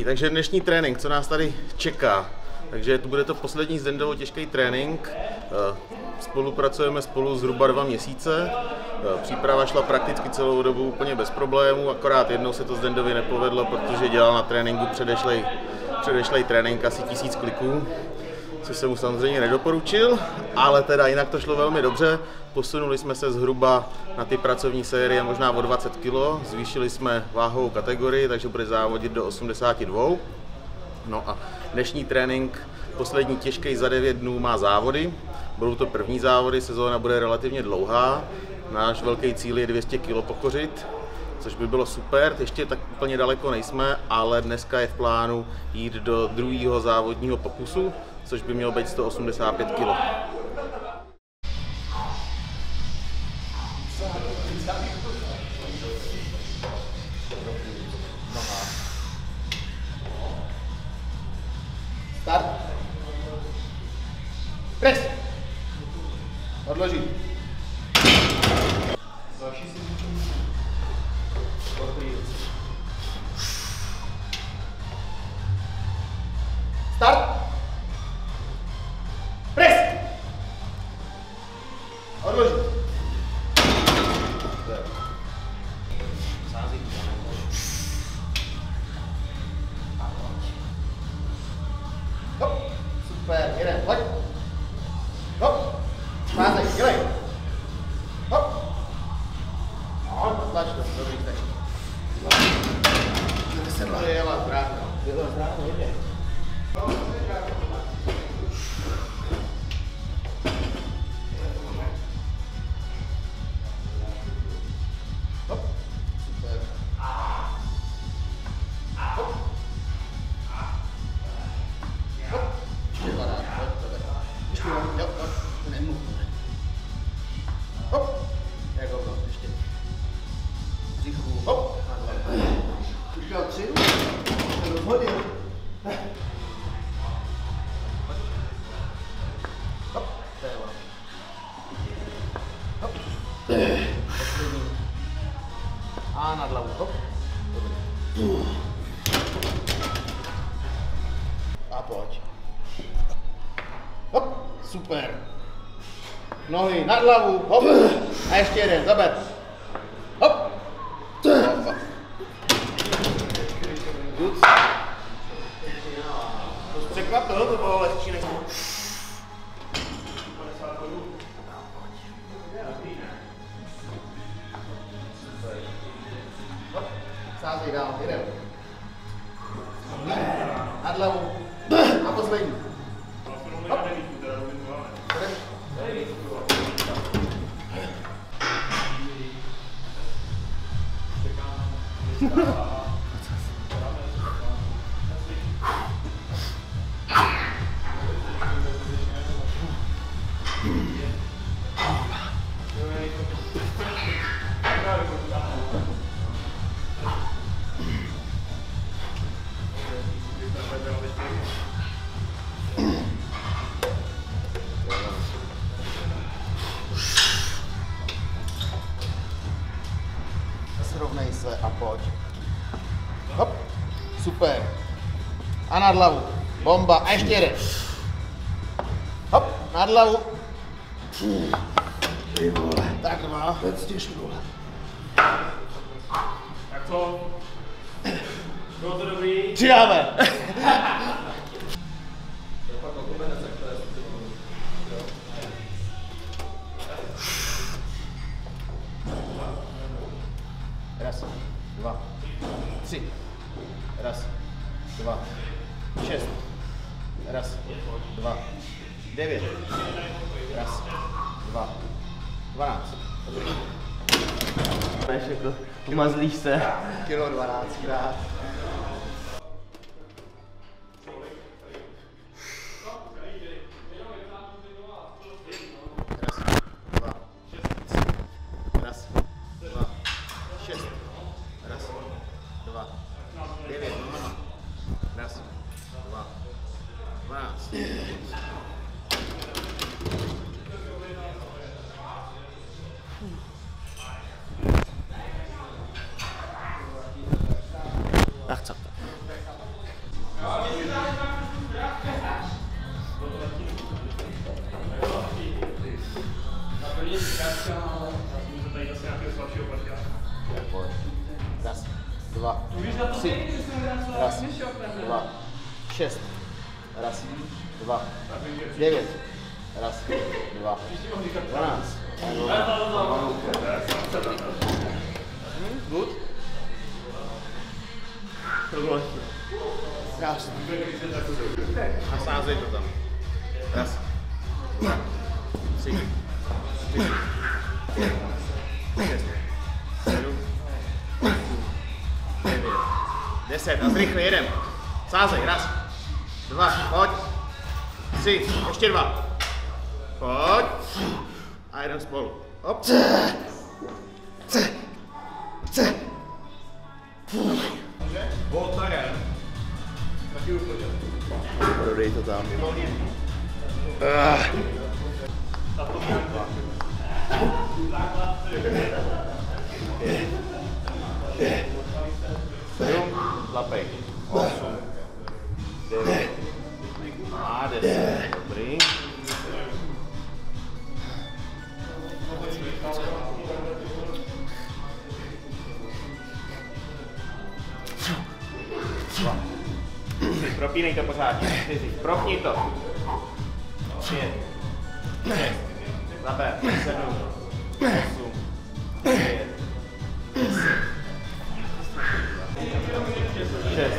Dobrý, takže dnešní trénink, co nás tady čeká. Takže bude to poslední Zdendovo těžký trénink. Spolupracujeme spolu zhruba 2 měsíce. Příprava šla prakticky celou dobu úplně bez problémů, akorát jednou se to Zdendovi nepovedlo, protože dělal na tréninku předešlej trénink asi 1000 kliků, což jsem mu samozřejmě nedoporučil, ale teda jinak to šlo velmi dobře. Posunuli jsme se zhruba na ty pracovní série možná o 20 kg, zvýšili jsme váhovou kategorii, takže bude závodit do 82. No a dnešní trénink, poslední těžký za 9 dnů, má závody. Budou to první závody, sezóna bude relativně dlouhá. Náš velký cíl je 200 kg pokořit, což by bylo super. Ještě tak úplně daleko nejsme, ale dneska je v plánu jít do druhého závodního pokusu, což by mělo být 185 kg. Start. Pres. Odložit. Další si Start. Pres. Odložit. Hop. Super, jeden, pojď. Hop. Smázej, dělej. Hop. No, tlač to, dobrý, stačí. To je vás vrátno. Je to vrátno, jde. Hop. Super. Hop. Hop. Ještě dvakrát, pojď, dobré. Ještě jo, pojď, nemluv. Hop. Jak ho ještě. Říchu, hop. Už měl 3, to rozhodil. Hop, to je ono. Hop. Poslední. A nad hlavu, hop. Dobrý. A pojď. Hop, super. Nohy nad hlavu, hop. A ještě jeden, zaber. Hop. Hop. Good. Překvapil, to bylo lehčí než to. Sázej dál, jdem. Nad hlavu. A poslední. Hop. Srovnej se a pojď. Hop, super. A nad hlavu. Bomba. A ještě jeden. Hop, nad hlavu. Ty vole. Tak má. Vectěž vole. Tak co? Bylo to dobrý? Přidáme. Raz, 2, 3. Raz, 2, 6. Raz, 2, 9. Raz, 2, 12. Dobrý. Máš jako, umazlíš se. Kilo 12krát. Raz, 2, 6. Raz, 2, 9. Raz, 2, 12. Raz, dva, tři. Raz, dva, 6. Raz, dva, 9. Raz, dva, 12. Good. Krásně. Nasázej to tam. Raz, dva, 3, 4, 5, 6, 7, 8, 9, 10. A zrychle jedem. Sázej, raz, dva, pojď. 3, ještě 2. Pojď. A jedem spolu. Hop. Prodej to tam. Lapej. 8, 9, a 10. Dobrý. Propínej to pořádně. 4. Propni to. 5, 6, zaber. 7, 8, 9, 10, 6,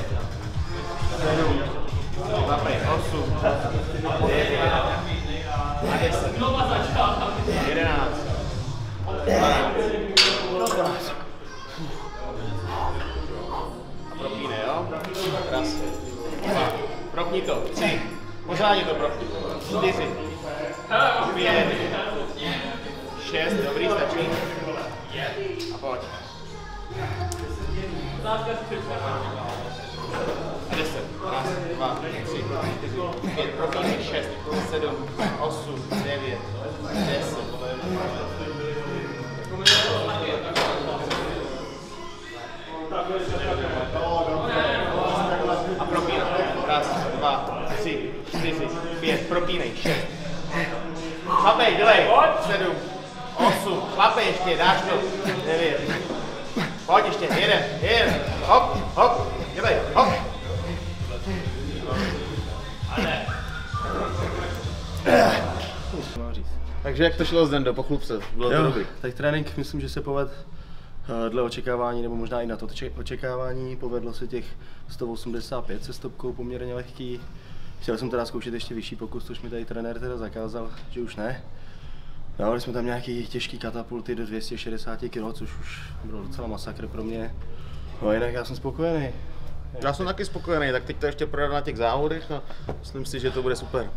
7, zapej, 8, 9, a 10, 11, 12. A propínej, jo? Raz, dva, propni to, 3, pořádně to propni, 4, 5, 6, dobrý, stačí. A pojď. A 10. Raz, dva, 3, 4, 5, propínej 6, 7, 8, 9, 10. A propínej. Raz, dva, 3, 4, 5, propínej 6. Chlapej, dělej. 7, 8, chlapej ještě, dáš to. 9. Pojď ještě, jeden, hop, hop, dělej, hop. Takže jak to šlo, Zdendo, pochlup se, bylo to dobrý. Tak trénink, myslím, že se povedl dle očekávání, nebo možná i na to očekávání. Povedlo se těch 185 se stopkou, poměrně lehký. Chtěl jsem teda zkoušet ještě vyšší pokus, což mi tady trenér teda zakázal, že už ne. Dávali jsme tam nějaký těžký katapulty do 260 kg, což už bylo docela masakr pro mě. No a jinak já jsem spokojený. Já jsem taky spokojený, tak teď to ještě projedeme na těch závodech a myslím si, že to bude super.